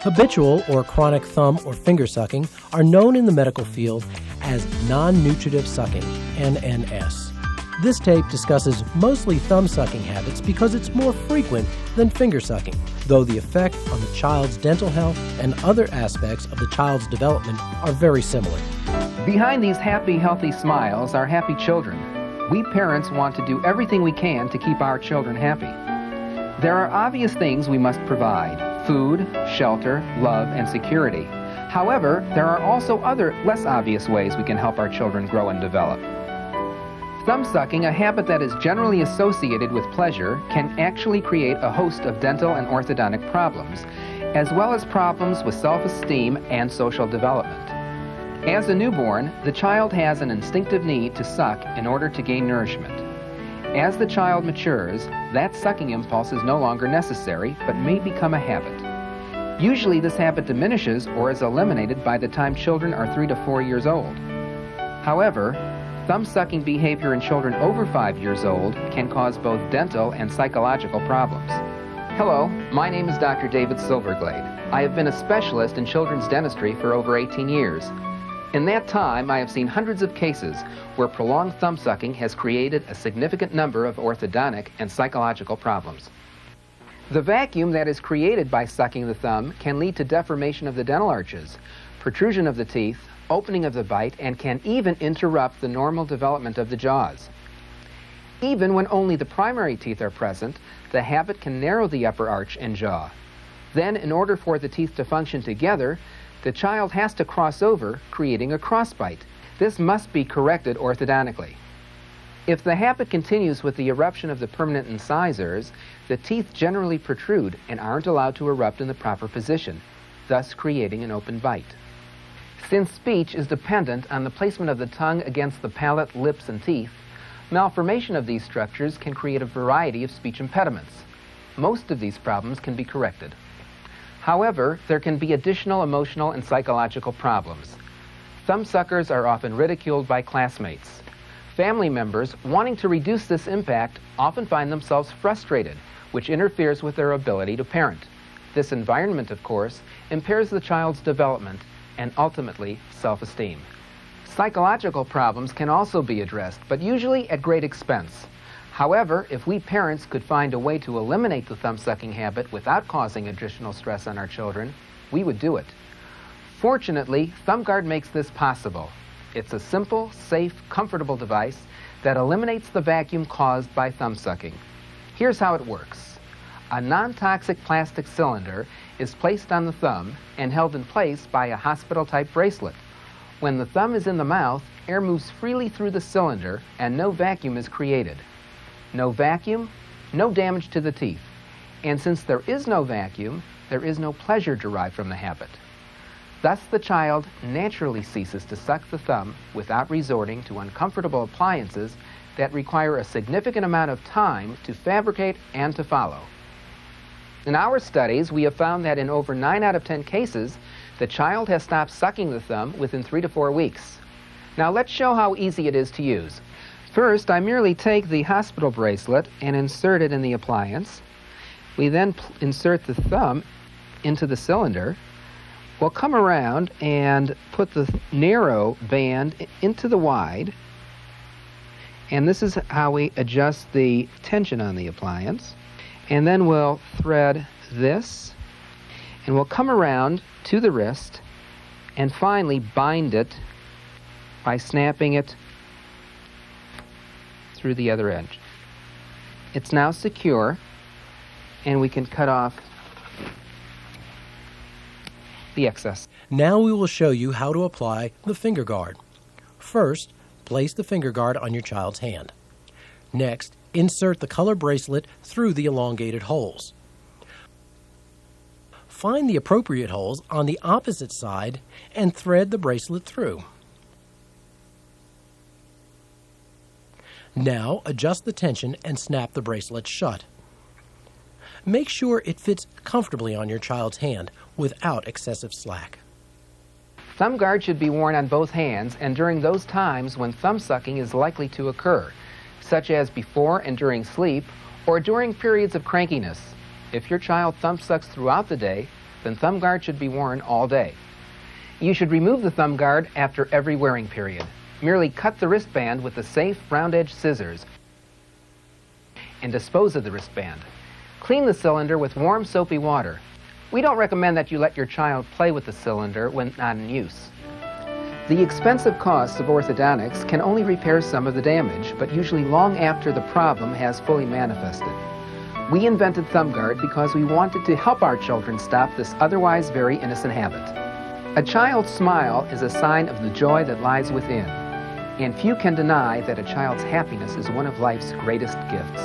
Habitual or chronic thumb or finger sucking are known in the medical field as non-nutritive sucking, NNS. This tape discusses mostly thumb sucking habits because it's more frequent than finger sucking, though the effect on the child's dental health and other aspects of the child's development are very similar. Behind these happy, healthy smiles are happy children. We parents want to do everything we can to keep our children happy. There are obvious things we must provide: food, shelter, love, and security. However, there are also other, less obvious ways we can help our children grow and develop. Thumb sucking, a habit that is generally associated with pleasure, can actually create a host of dental and orthodontic problems, as well as problems with self-esteem and social development. As a newborn, the child has an instinctive need to suck in order to gain nourishment. As the child matures, that sucking impulse is no longer necessary, but may become a habit. Usually this habit diminishes or is eliminated by the time children are 3 to 4 years old. However, thumb-sucking behavior in children over 5 years old can cause both dental and psychological problems. Hello, my name is Dr. David Silverglade. I have been a specialist in children's dentistry for over 18 years. In that time, I have seen hundreds of cases where prolonged thumb sucking has created a significant number of orthodontic and psychological problems. The vacuum that is created by sucking the thumb can lead to deformation of the dental arches, protrusion of the teeth, opening of the bite, and can even interrupt the normal development of the jaws. Even when only the primary teeth are present, the habit can narrow the upper arch and jaw. Then, in order for the teeth to function together, the child has to cross over, creating a crossbite. This must be corrected orthodontically. If the habit continues with the eruption of the permanent incisors, the teeth generally protrude and aren't allowed to erupt in the proper position, thus creating an open bite. Since speech is dependent on the placement of the tongue against the palate, lips, and teeth, malformation of these structures can create a variety of speech impediments. Most of these problems can be corrected. However, there can be additional emotional and psychological problems. Thumbsuckers are often ridiculed by classmates. Family members, wanting to reduce this impact, often find themselves frustrated, which interferes with their ability to parent. This environment, of course, impairs the child's development and ultimately self-esteem. Psychological problems can also be addressed, but usually at great expense. However, if we parents could find a way to eliminate the thumb-sucking habit without causing additional stress on our children, we would do it. Fortunately, ThumbGuard makes this possible. It's a simple, safe, comfortable device that eliminates the vacuum caused by thumb-sucking. Here's how it works. A non-toxic plastic cylinder is placed on the thumb and held in place by a hospital-type bracelet. When the thumb is in the mouth, air moves freely through the cylinder and no vacuum is created. No vacuum, no damage to the teeth. And since there is no vacuum, there is no pleasure derived from the habit. Thus, the child naturally ceases to suck the thumb without resorting to uncomfortable appliances that require a significant amount of time to fabricate and to follow. In our studies, we have found that in over 9 out of 10 cases, the child has stopped sucking the thumb within 3 to 4 weeks. Now let's show how easy it is to use. First, I merely take the hospital bracelet and insert it in the appliance. We then insert the thumb into the cylinder. We'll come around and put the narrow band into the wide. And this is how we adjust the tension on the appliance. And then we'll thread this, and we'll come around to the wrist and finally bind it by snapping it through the other edge. It's now secure, and we can cut off the excess. Now we will show you how to apply the FingerGuard. First, place the FingerGuard on your child's hand. Next, insert the color bracelet through the elongated holes. Find the appropriate holes on the opposite side and thread the bracelet through. Now adjust the tension and snap the bracelet shut. Make sure it fits comfortably on your child's hand without excessive slack. ThumbGuard should be worn on both hands and during those times when thumb sucking is likely to occur, such as before and during sleep or during periods of crankiness. If your child thumb sucks throughout the day, then ThumbGuard should be worn all day. You should remove the ThumbGuard after every wearing period. Merely cut the wristband with the safe round-edged scissors and dispose of the wristband. Clean the cylinder with warm soapy water. We don't recommend that you let your child play with the cylinder when not in use. The expensive costs of orthodontics can only repair some of the damage, but usually long after the problem has fully manifested. We invented ThumbGuard because we wanted to help our children stop this otherwise very innocent habit. A child's smile is a sign of the joy that lies within, and few can deny that a child's happiness is one of life's greatest gifts.